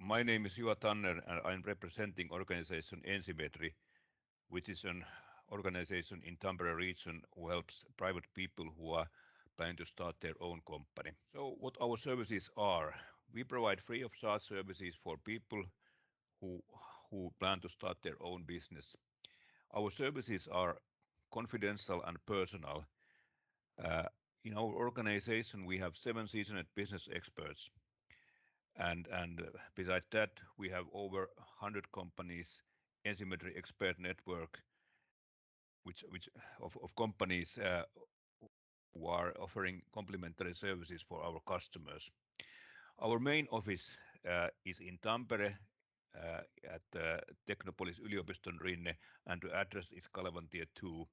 My name is Juha Tanner and I'm representing organization Ensimetri, which is an organization in Tampere region who helps private people who are planning to start their own company. So what our services are, we provide free of charge services for people who plan to start their own business. Our services are confidential and personal. In our organization, we have 7 seasoned business experts. And besides that, we have over 100 companies, Ensimetri expert network, which of companies who are offering complementary services for our customers. Our main office is in Tampere at Technopolis Yliopiston Rinne, and the address is Kalevantie 2.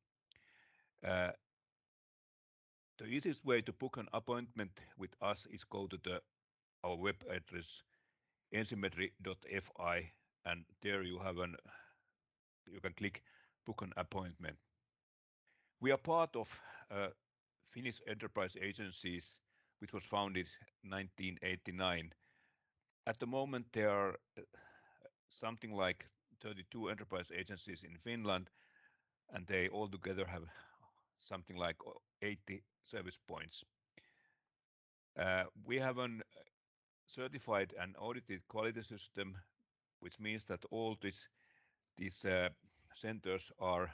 The easiest way to book an appointment with us is go to our web address ensimetri.fi, and there you can click book an appointment. We are part of Finnish enterprise agencies, which was founded 1989. At the moment, there are something like 32 enterprise agencies in Finland, and they all together have something like 80 service points. We have a certified and audited quality system, which means that all these centers are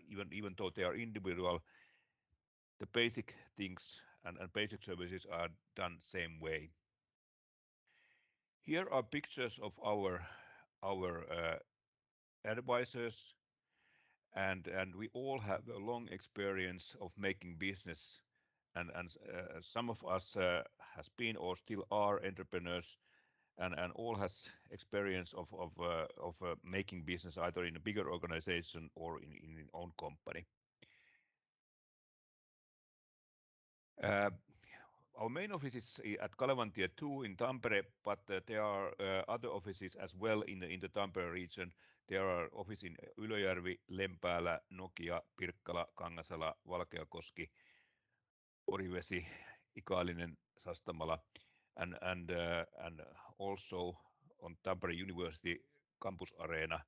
even though they are individual, the basic things and basic services are done same way. Here are pictures of our advisors, and we all have a long experience of making business, and some of us has been or still are entrepreneurs, and all has experience of making business either in a bigger organization or in own company. Our main office is at Kalevantie 2 in Tampere, but there are other offices as well in the Tampere region. There are offices in Ylöjärvi, Lempäälä, Nokia, Pirkkala, Kangasala, Valkeakoski, Orivesi, Ikaalinen, Sastamala, and also on Tampere University campus arena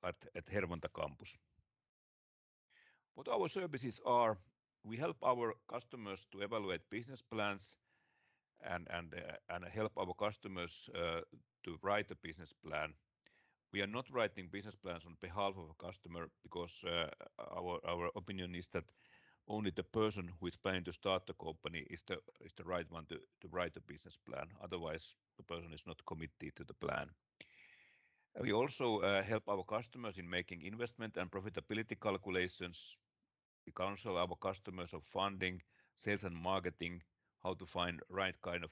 at Hervanta campus. What our services are, we help our customers to evaluate business plans and help our customers to write a business plan. We are not writing business plans on behalf of a customer because our opinion is that only the person who is planning to start the company is the right one to write a business plan. Otherwise, the person is not committed to the plan. We also help our customers in making investment and profitability calculations. We counsel our customers of funding, sales and marketing, how to find right kind of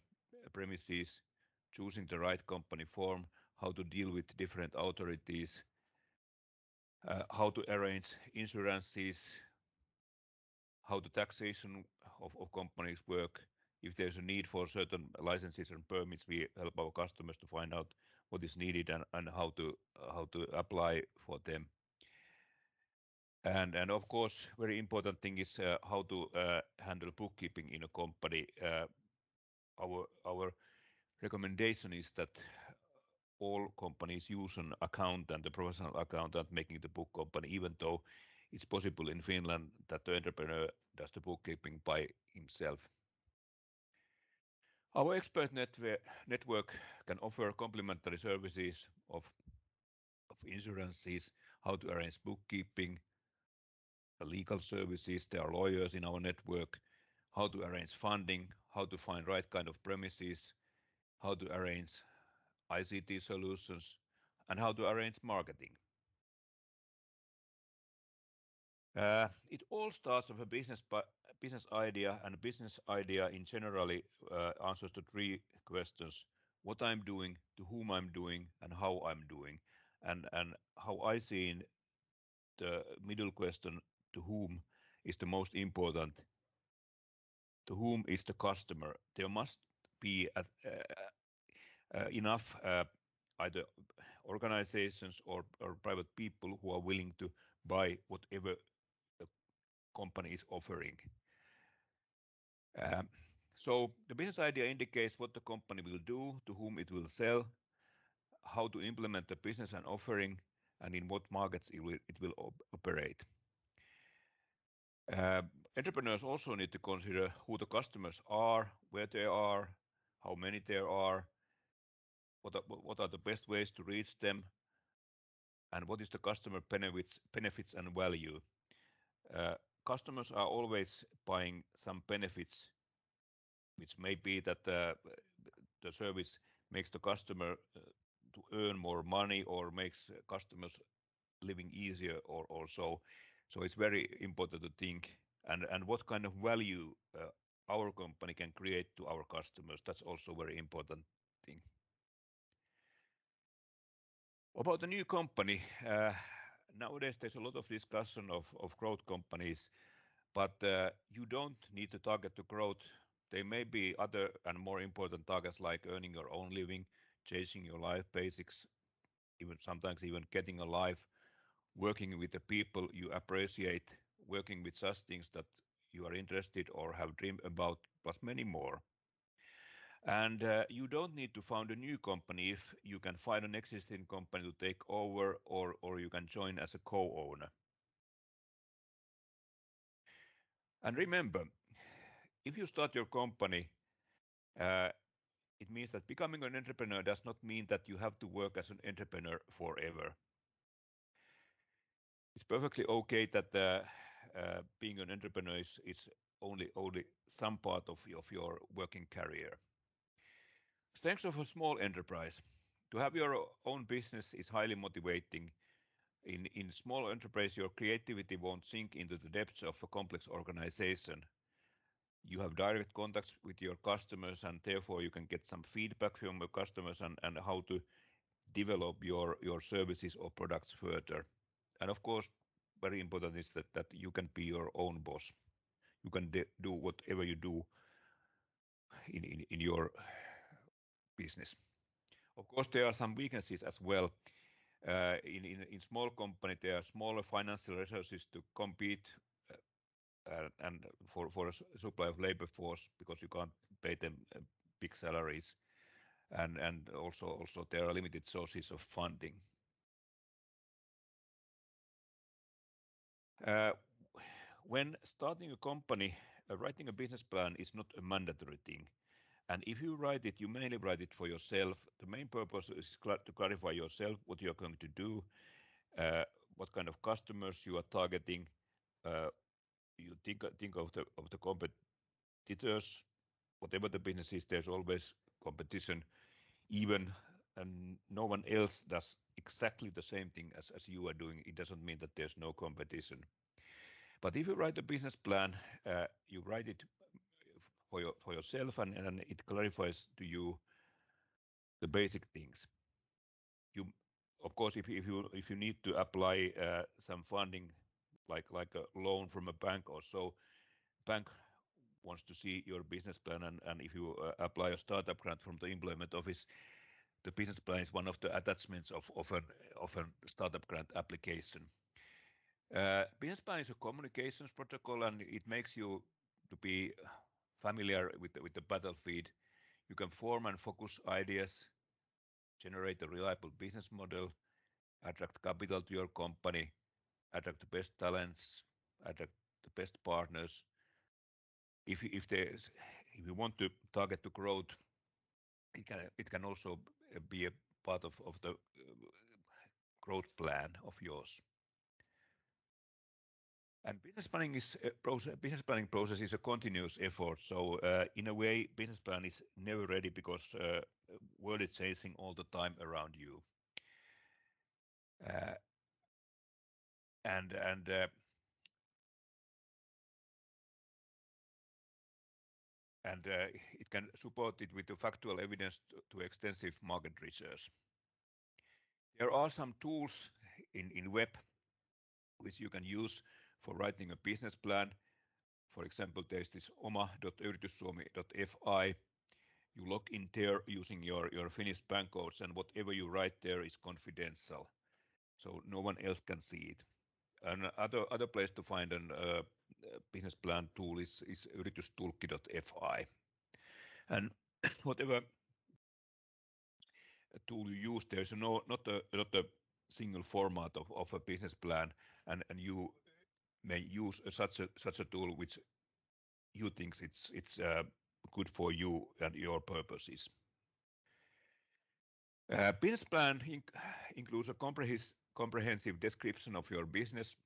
premises, choosing the right company form, how to deal with different authorities, how to arrange insurances, how the taxation of companies work. If there's a need for certain licenses and permits, we help our customers to find out what is needed and how to apply for them. And of course, very important thing is how to handle bookkeeping in a company. Our recommendation is that all companies use an accountant, a professional accountant, making the book company, even though it's possible in Finland that the entrepreneur does the bookkeeping by himself. Our expert network can offer complementary services of insurances, how to arrange bookkeeping, legal services. There are lawyers in our network, how to arrange funding, how to find right kind of premises, how to arrange ICT solutions, and how to arrange marketing. It all starts with a business idea, and a business idea in generally answers to 3 questions: what I'm doing, to whom I'm doing, and how I'm doing. And how I see in the middle question, to whom, is the most important. To whom is the customer? There must be enough either organizations or private people who are willing to buy whatever the company is offering. So the business idea indicates what the company will do, to whom it will sell, how to implement the business and offering, and in what markets it will operate. Entrepreneurs also need to consider who the customers are, where they are, how many there are, what are the best ways to reach them, and what is the customer benefits and value. Customers are always buying some benefits, which may be that the service makes the customer to earn more money or makes customers living easier or so. So it's very important to think and what kind of value our company can create to our customers. That's also very important thing. About the new company, nowadays there's a lot of discussion of growth companies, but you don't need to target the growth. There may be other and more important targets like earning your own living, chasing your life basics, even sometimes even getting a life, working with the people you appreciate, working with such things that you are interested or have dreamed about, plus many more. And you don't need to found a new company if you can find an existing company to take over or you can join as a co-owner. And remember, if you start your company, it means that becoming an entrepreneur does not mean that you have to work as an entrepreneur forever. It's perfectly okay that being an entrepreneur is only some part of your working career. Strengths of a small enterprise. To have your own business is highly motivating. In small enterprise, your creativity won't sink into the depths of a complex organization. You have direct contacts with your customers and therefore you can get some feedback from your customers and how to develop your services or products further. And of course, very important is that you can be your own boss. You can do whatever you do in your business. Of course, there are some weaknesses as well. In small company, there are smaller financial resources to compete and for a supply of labor force because you can't pay them big salaries, and also there are limited sources of funding. When starting a company, writing a business plan is not a mandatory thing. And if you write it, you mainly write it for yourself. The main purpose is to clarify yourself what you're going to do, what kind of customers you are targeting. You think of the competitors. Whatever the business is, there's always competition. Even and no one else does exactly the same thing as you are doing. It doesn't mean that there's no competition. But if you write a business plan, you write it for yourself and it clarifies to you the basic things. You, of course, if you need to apply some funding, like a loan from a bank or so, bank wants to see your business plan, and if you apply a startup grant from the employment office, the business plan is one of the attachments of an startup grant application. Business plan is a communications protocol, and it makes you to be familiar with the battlefield. You can form and focus ideas, generate a reliable business model, attract capital to your company, attract the best talents, attract the best partners. If you want to target the growth, it can also be a part of the growth plan of yours. And business planning process is a continuous effort. So in a way, business plan is never ready because world is changing all the time around you. And it can support it with the factual evidence to extensive market research. There are some tools in web which you can use for writing a business plan. For example, there's this oma.yrityssuomi.fi. You log in there using your Finnish bank codes, and whatever you write there is confidential, so no one else can see it. And other place to find a business plan tool is yritystulkki.fi. And whatever tool you use, there's not a single format of a business plan, and you may use such a tool which you think it's good for you and your purposes. Business plan includes a comprehensive description of your business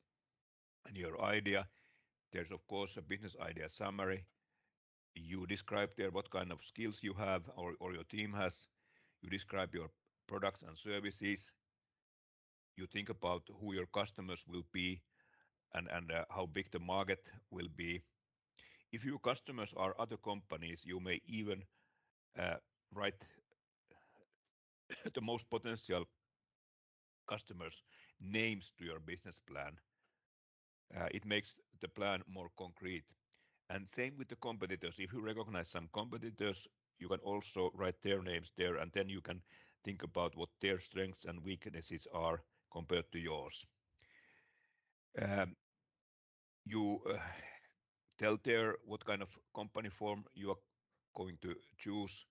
and your idea. There's of course a business idea summary. You describe there what kind of skills you have or your team has. You describe your products and services. You think about who your customers will be and how big the market will be. If your customers are other companies, you may even write the most potential customers' names to your business plan. It makes the plan more concrete. And same with the competitors. If you recognize some competitors, you can also write their names there, and then you can think about what their strengths and weaknesses are compared to yours. You tell there what kind of company form you are going to choose,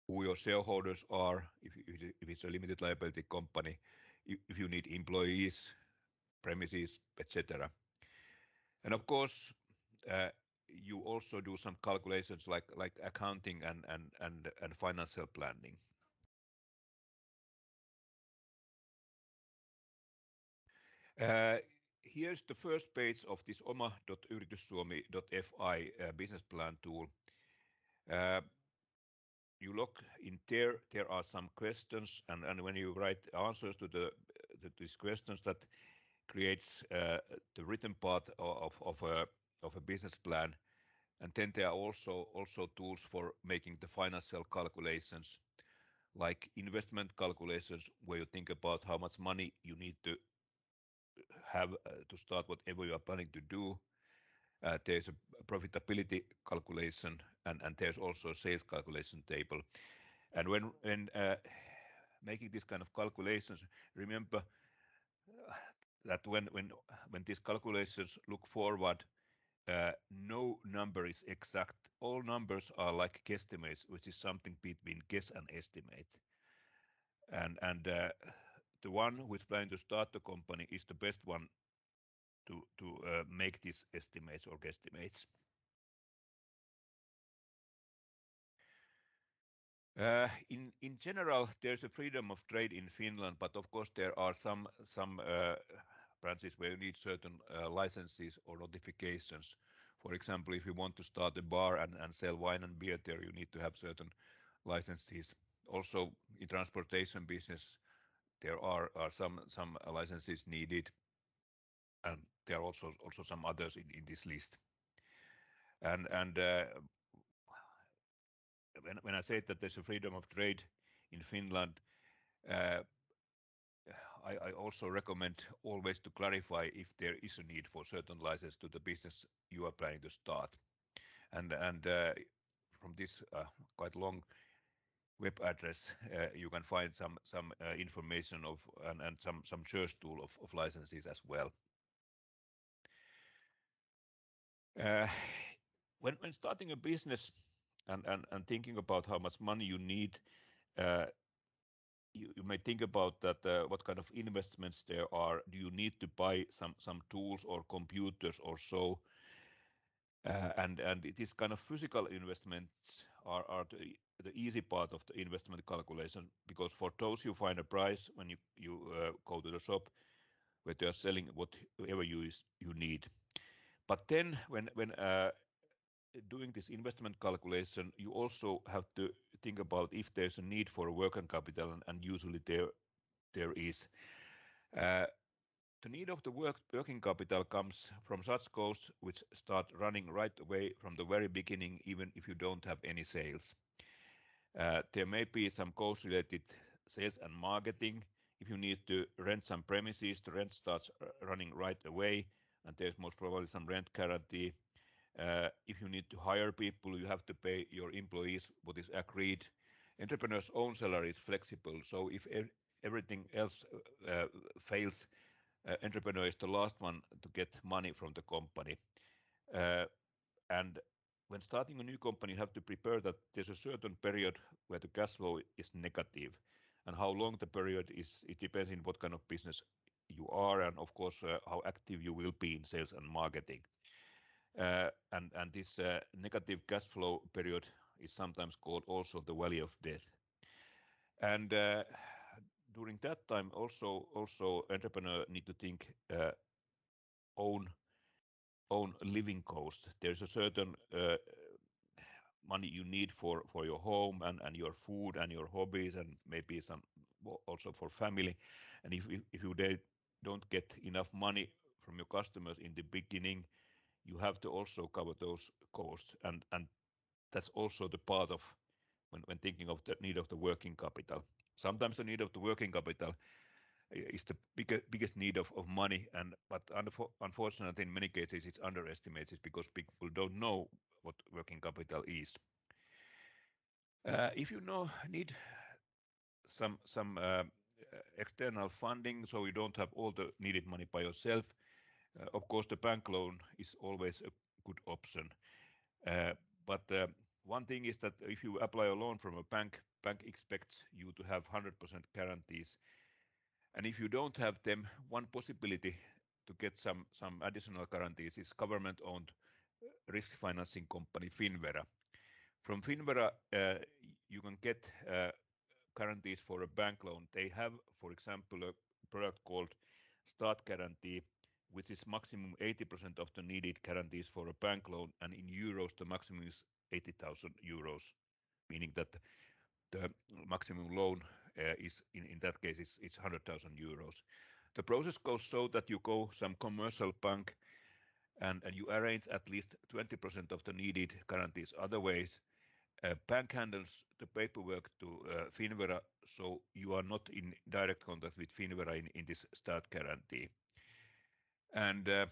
who your shareholders are, if it's a limited liability company, if you need employees, premises, etc. And of course, you also do some calculations like accounting and financial planning. Here's the first page of this oma.yrityssuomi.fi business plan tool. You log in there. There are some questions, and when you write answers to these questions, that creates the written part of a business plan. And then there are also tools for making the financial calculations, like investment calculations, where you think about how much money you need to have to start whatever you are planning to do. There's a profitability calculation, and there's also a sales calculation table. And when making this kind of calculations, remember that when these calculations look forward, no number is exact. All numbers are like guesstimates, which is something between guess and estimate. And the one who is planning to start the company is the best one to make these estimates or guesstimates. In general, there's a freedom of trade in Finland, but of course there are some branches where you need certain licenses or notifications. For example, if you want to start a bar and sell wine and beer there, you need to have certain licenses. Also, in transportation business, there are some licenses needed, and there are also some others in this list. And when I say that there's a freedom of trade in Finland, I also recommend always to clarify if there is a need for certain license to the business you are planning to start. And from this quite long web address, you can find some information of and some search tool of licenses as well. When starting a business and thinking about how much money you need, you may think about that what kind of investments there are. Do you need to buy some tools or computers or so? And it is kind of physical investments are the easy part of the investment calculation, because for those you find a price when you go to the shop where they are selling whatever you need. But then when doing this investment calculation, you also have to think about if there's a need for working capital, and usually there is. The need of the working capital comes from such costs which start running right away from the very beginning, even if you don't have any sales. There may be some costs related sales and marketing. If you need to rent some premises, the rent starts running right away, and there's most probably some rent guarantee. If you need to hire people, you have to pay your employees what is agreed. Entrepreneur's own salary is flexible, so if everything else fails, entrepreneur is the last one to get money from the company. And when starting a new company, you have to prepare that there's a certain period where the cash flow is negative, and how long the period is, it depends on what kind of business you are, and of course how active you will be in sales and marketing. And this negative cash flow period is sometimes called also the valley of death. And during that time, also entrepreneur need to think own living cost. There's a certain money you need for your home and your food and your hobbies and maybe some also for family. And if you don't get enough money from your customers in the beginning, you have to also cover those costs, and that's also the part of when thinking of the need of the working capital. Sometimes the need of the working capital is the biggest need of money, but unfortunately in many cases it's underestimated because people don't know what working capital is. If you need some external funding, so you don't have all the needed money by yourself, of course the bank loan is always a good option. But one thing is that if you apply a loan from a bank expects you to have 100% guarantees. And if you don't have them, one possibility to get some additional guarantees is government-owned risk financing company Finnvera. From Finnvera, you can get guarantees for a bank loan. They have, for example, a product called Start Guarantee, which is maximum 80% of the needed guarantees for a bank loan, and in euros the maximum is 80,000 euros, meaning that the maximum loan is in that case is 100,000 euros. The process goes so that you go some commercial bank and you arrange at least 20% of the needed guarantees. Otherwise, bank handles the paperwork to Finnvera, so you are not in direct contact with Finnvera in this start guarantee. And the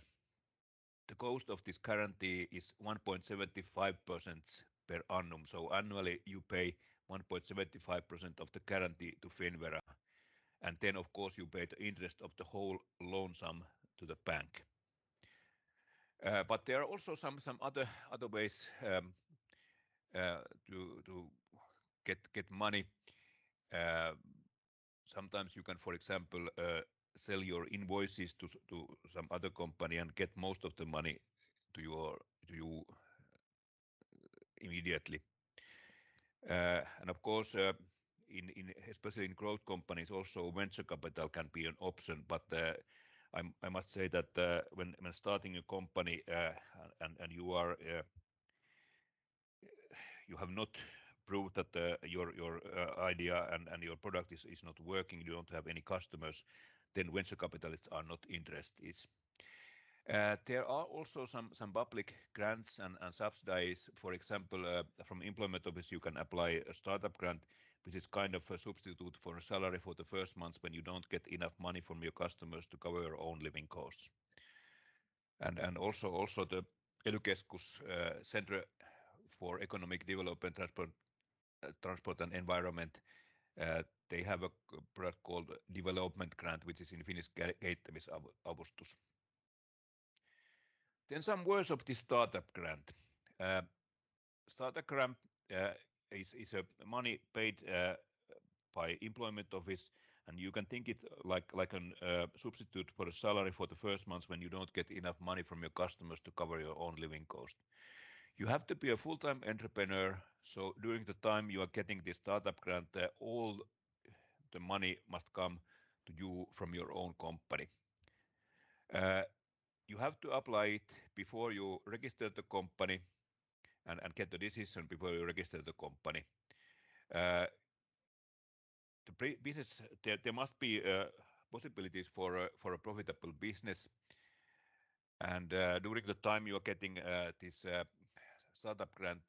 cost of this guarantee is 1.75% per annum. So annually you pay 1.75% of the guarantee to Finnvera. And then of course you pay the interest of the whole loan sum to the bank. But there are also some other ways to get money. Sometimes you can, for example, sell your invoices to some other company and get most of the money to you immediately. And of course, especially in growth companies, also venture capital can be an option. But I must say that when starting a company and you have not proved that your idea and your product is not working, you don't have any customers, then venture capitalists are not interested. There are also some public grants and subsidies. For example, from Employment Office you can apply a startup grant, which is kind of a substitute for a salary for the first months when you don't get enough money from your customers to cover your own living costs. And also the ELY-keskus Center for Economic Development, Transport and Environment, they have a product called Development Grant, which is in Finnish kehittämisavustus. Then some words of this startup grant. Startup grant is a money paid by Employment Office, and you can think it like a substitute for a salary for the first months when you don't get enough money from your customers to cover your own living cost. You have to be a full-time entrepreneur, so during the time you are getting this startup grant, all the money must come to you from your own company. You have to apply it before you register the company and get the decision before you register the company. The business, there must be possibilities for a profitable business, and during the time you are getting this startup grant,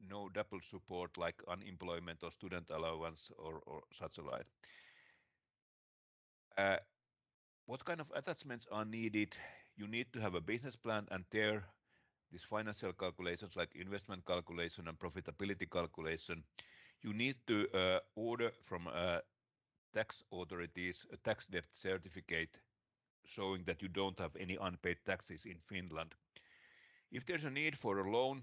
no double support like unemployment or student allowance or such alike. What kind of attachments are needed? You need to have a business plan, and there these financial calculations like investment calculation and profitability calculation. You need to order from tax authorities a tax debt certificate showing that you don't have any unpaid taxes in Finland. If there's a need for a loan,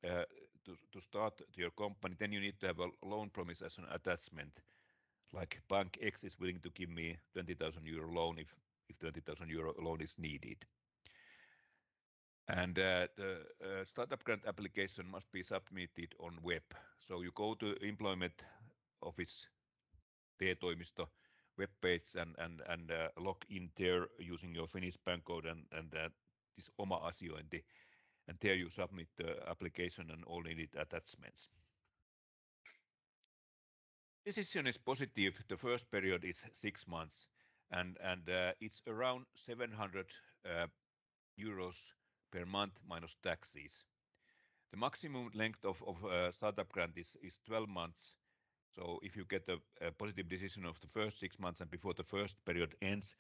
to start your company, then you need to have a loan promise as an attachment. Like Bank X is willing to give me 20,000 euro loan if 20,000 euro loan is needed. And the startup grant application must be submitted on web. So you go to employment office TE-toimisto webpage and log in there using your Finnish bank code and this oma asiointi, and there you submit the application and all needed attachments. Decision is positive. The first period is 6 months, and it's around 700 euros per month minus taxes. The maximum length of startup grant is 12 months. So if you get a positive decision of the first 6 months and before the first period ends,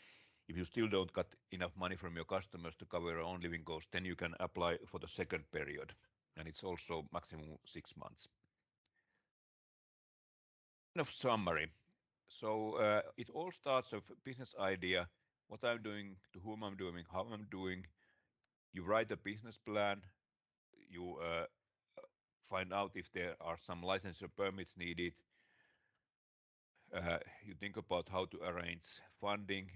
if you still don't get enough money from your customers to cover your own living costs, then you can apply for the second period, and it's also maximum 6 months. Kind of summary. So it all starts with business idea, what I'm doing, to whom I'm doing, how I'm doing. You write a business plan. You find out if there are some license or permits needed. You think about how to arrange funding,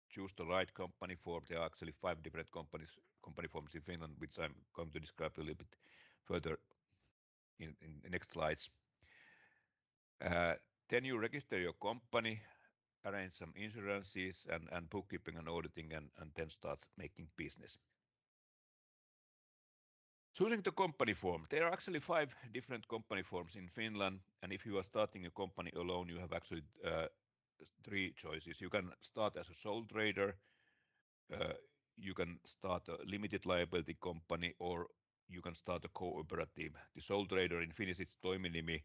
choose the right company form. There are actually 5 different company forms in Finland, which I'm going to describe a little bit further in the next slides. Then you register your company, arrange some insurances and bookkeeping and auditing, and then start making business. Choosing the company form. There are actually 5 different company forms in Finland, and if you are starting a company alone, you have actually 3 choices. You can start as a sole trader, you can start a limited liability company, or you can start a cooperative. The sole trader in Finnish it's toiminimi,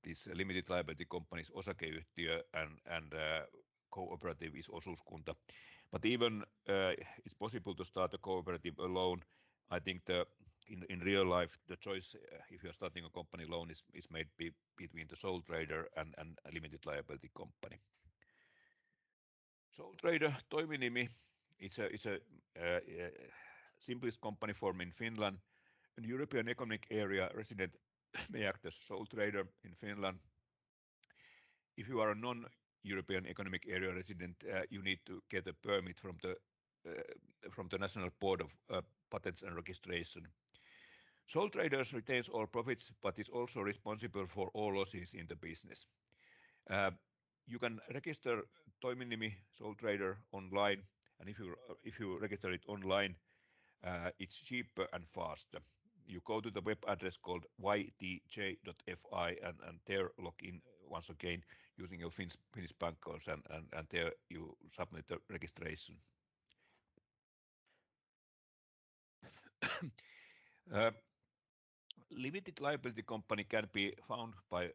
this limited liability company is osakeyhtiö, and cooperative is osuuskunta. But even it's possible to start a cooperative alone. I think in real life the choice if you're starting a company alone is made between the sole trader and a limited liability company. Sole trader toiminimi, it's a simplest company form in Finland. An European Economic Area resident may act as sole trader in Finland. If you are a non-European Economic Area resident, you need to get a permit from the National Board of Patents and Registration. Sole traders retains all profits, but is also responsible for all losses in the business. You can register toiminimi sole trader online, and if you register it online, it's cheaper and faster. You go to the web address called ytj.fi and there log in once again using your Finnish bank codes, and there you submit the registration. Limited liability company can be found by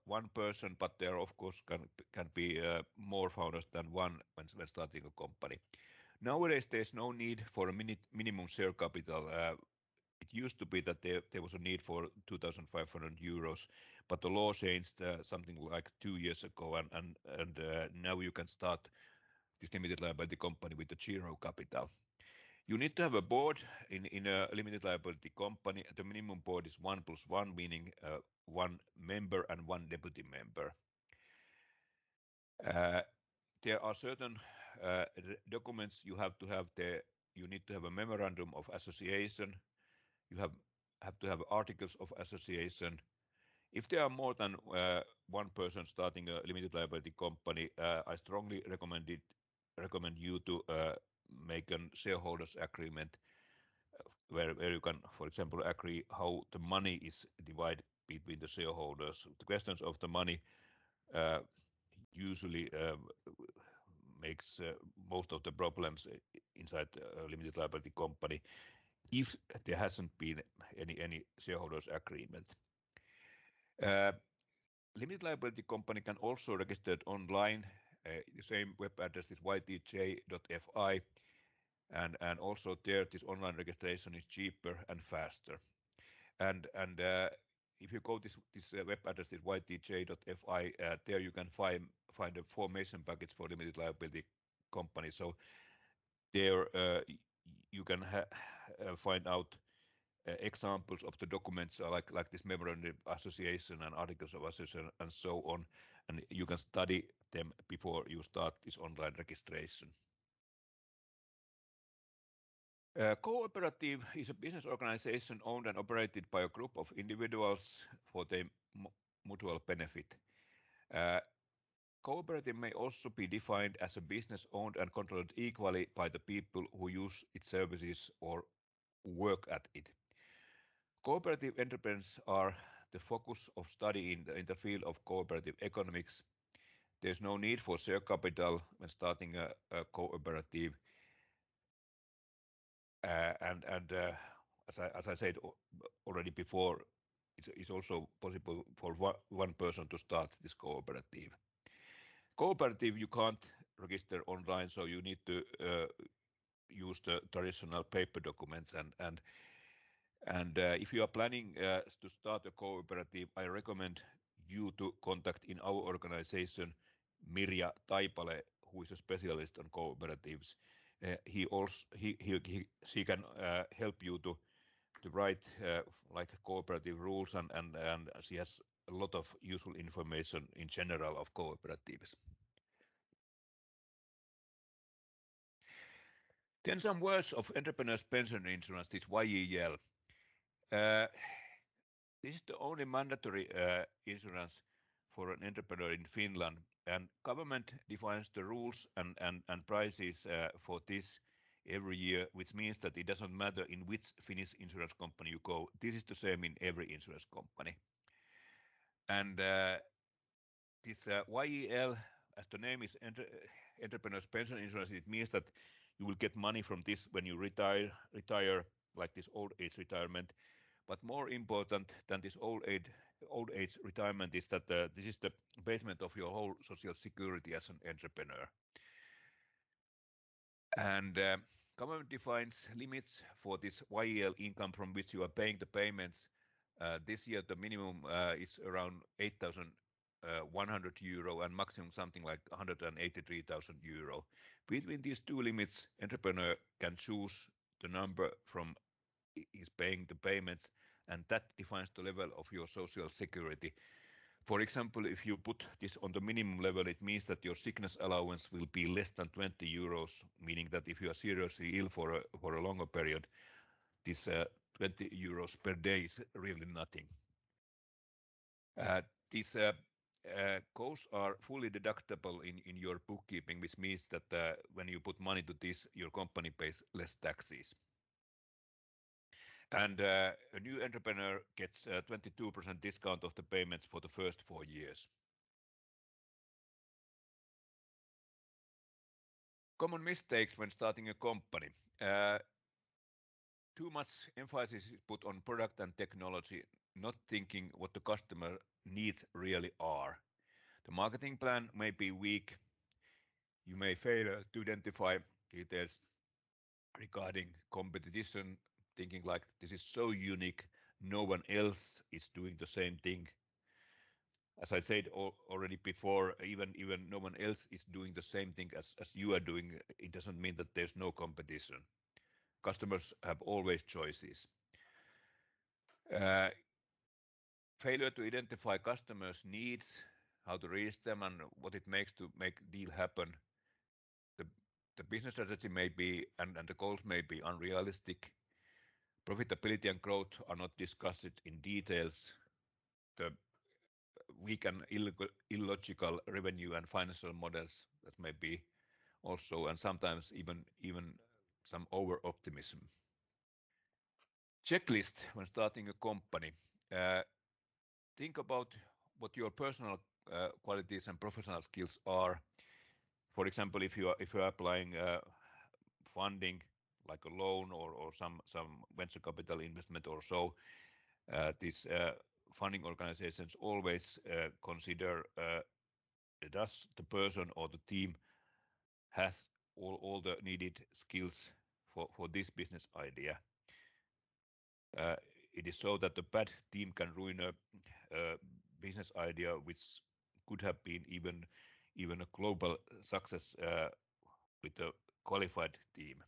one person, but there of course can be more founders than one when starting a company. Nowadays there's no need for a minimum share capital. It used to be that there was a need for 2,500 euros, but the law changed something like 2 years ago, and now you can start this limited liability company with a 0 capital. You need to have a board in a limited liability company. The minimum board is 1+1, meaning 1 member and 1 deputy member. There are certain documents you have to have there. You need to have a memorandum of association. You have to have articles of association. If there are more than one person starting a limited liability company, I strongly recommend you to make a shareholders agreement where you can, for example, agree how the money is divided between the shareholders. The questions of the money usually makes most of the problems inside a limited liability company if there hasn't been any shareholders agreement. Limited liability company can also register online. The same web address is ytj.fi, and also there this online registration is cheaper and faster. And if you go this web address is ytj.fi, there you can find a formation package for limited liability company. So there you can find out examples of the documents are like this memorandum of association and articles of association and so on, and you can study them before you start this online registration. Cooperative is a business organization owned and operated by a group of individuals for their mutual benefit. Cooperative may also be defined as a business owned and controlled equally by the people who use its services or work at it. Cooperative enterprises are the focus of study in the field of cooperative economics. There's no need for share capital when starting a cooperative. And as I said already before, it's also possible for one person to start this cooperative. Cooperative you can't register online, so you need to use the traditional paper documents. And if you are planning to start a cooperative, I recommend you to contact in our organization Mirja Taipale, who is a specialist on cooperatives. She can help you to write like cooperative rules, and she has a lot of useful information in general of cooperatives. Then some words of entrepreneurs pension insurance, this YEL. This is the only mandatory insurance for an entrepreneur in Finland, and government defines the rules and prices for this every year, which means that it doesn't matter in which Finnish insurance company you go. This is the same in every insurance company. And this YEL, as the name is Entrepreneurs Pension Insurance, it means that you will get money from this when you retire like this old age retirement. But more important than this old age retirement is that this is the basement of your whole social security as an entrepreneur. And government defines limits for this YEL income from which you are paying the payments. This year the minimum is around 8,100 euro and maximum something like 183,000 euro. Between these two limits, entrepreneur can choose the number from is paying the payments, and that defines the level of your social security. For example, if you put this on the minimum level, it means that your sickness allowance will be less than 20 euros, meaning that if you are seriously ill for a longer period, this 20 euros per day is really nothing. These costs are fully deductible in your bookkeeping, which means that when you put money to this, your company pays less taxes. And a new entrepreneur gets 22% discount of the payments for the first 4 years. Common mistakes when starting a company. Too much emphasis is put on product and technology, not thinking what the customer needs really are. The marketing plan may be weak. You may fail to identify details regarding competition, thinking like this is so unique, no one else is doing the same thing. As I said already before, even no one else is doing the same thing as you are doing, it doesn't mean that there's no competition. Customers have always choices. Failure to identify customers' needs, how to reach them, and what it makes to make deal happen. The business strategy may be and the goals may be unrealistic. Profitability and growth are not discussed in details. The weak and illogical revenue and financial models that may be also, and sometimes even some over optimism. Checklist when starting a company. Think about what your personal qualities and professional skills are. For example, if you are applying funding like a loan or some venture capital investment or so, these funding organizations always consider does the person or the team has all the needed skills for this business idea. It is so that the bad team can ruin a business idea which could have been even a global success with a qualified team.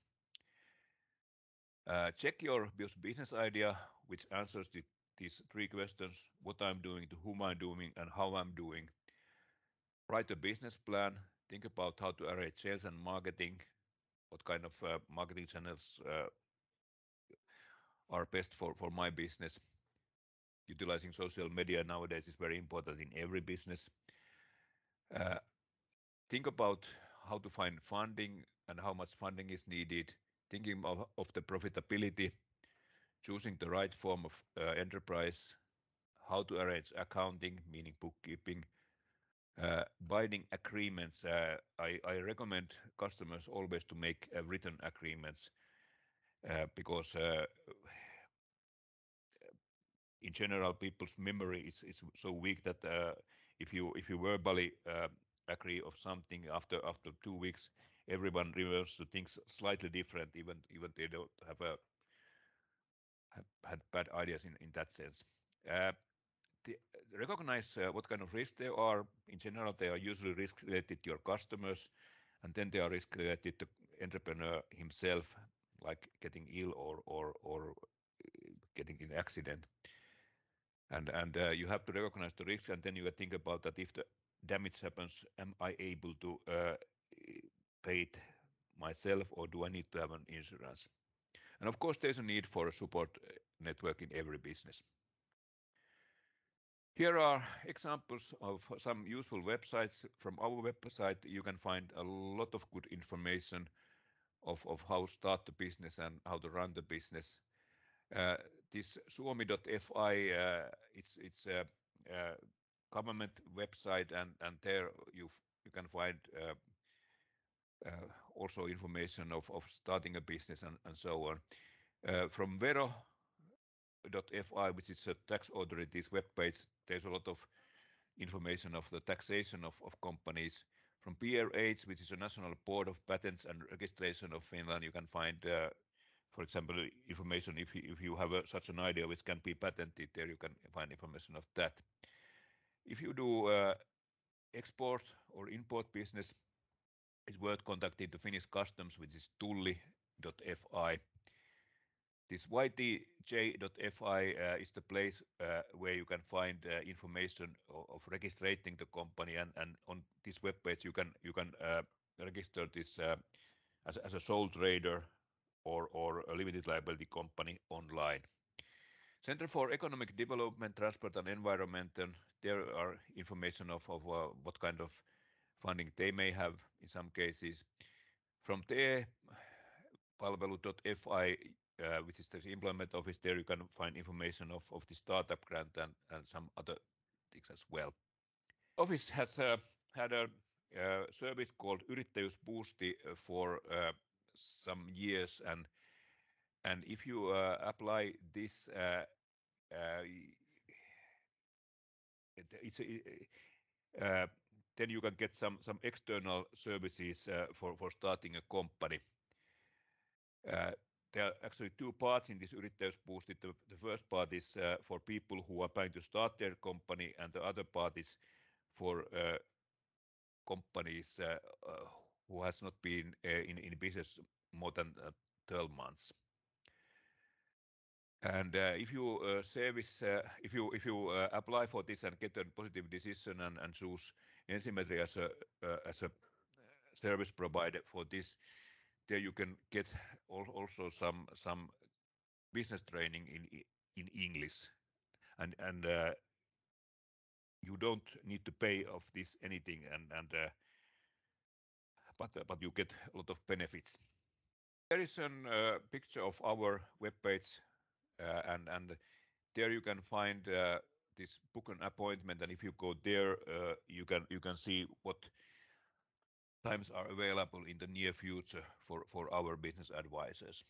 Check your business idea, which answers these three questions: what I'm doing, to whom I'm doing, and how I'm doing. Write a business plan. Think about how to arrange sales and marketing. What kind of marketing channels are best for my business. Utilizing social media nowadays is very important in every business. Think about how to find funding and how much funding is needed. Thinking of the profitability, choosing the right form of enterprise, how to arrange accounting, meaning bookkeeping, binding agreements. I recommend customers always to make written agreements because in general people's memory is so weak that if you verbally agree of something after 2 weeks, everyone remembers the things slightly different, even they don't have had bad ideas in that sense. Recognize what kind of risks there are. In general, they are usually risk related to your customers, and then they are risk related to entrepreneur himself, like getting ill or getting in an accident. And you have to recognize the risks, and then you think about that if the damage happens, am I able to pay it myself, or do I need to have an insurance? And of course, there's a need for a support network in every business. Here are examples of some useful websites. From our website, you can find a lot of good information of how to start the business and how to run the business. This suomi.fi, it's a government website, and there you can find also information of starting a business and so on. From vero.fi, which is a tax authority's webpage, there's a lot of information of the taxation of companies. From PRH, which is a National Board of Patents and Registration of Finland, you can find, for example, information if you have such an idea which can be patented. There you can find information of that. If you do export or import business, it's worth contacting the Finnish Customs, which is tulli.fi. This ytj.fi is the place where you can find information of registering the company, and on this webpage you can register this as a sole trader or a limited liability company online. Center for Economic Development, Transport and Environment, and there are information of what kind of funding they may have in some cases. From there, palvelu.fi, which is the employment office, there you can find information of the startup grant and some other things as well. Office has had a service called Yrittäjyysboosti for some years, and if you apply this, then you can get some external services for starting a company. There are actually two parts in this Yrittäjyysboosti. The first part is for people who are planning to start their company, and the other part is for companies who has not been in business more than 12 months. And if you if you apply for this and get a positive decision and choose Ensimetri as a service provider for this, there you can get also some business training in English, and you don't need to pay of this anything, but you get a lot of benefits. There is a picture of our webpage, and there you can find this book an appointment, and if you go there, you can see what times are available in the near future for our business advisors.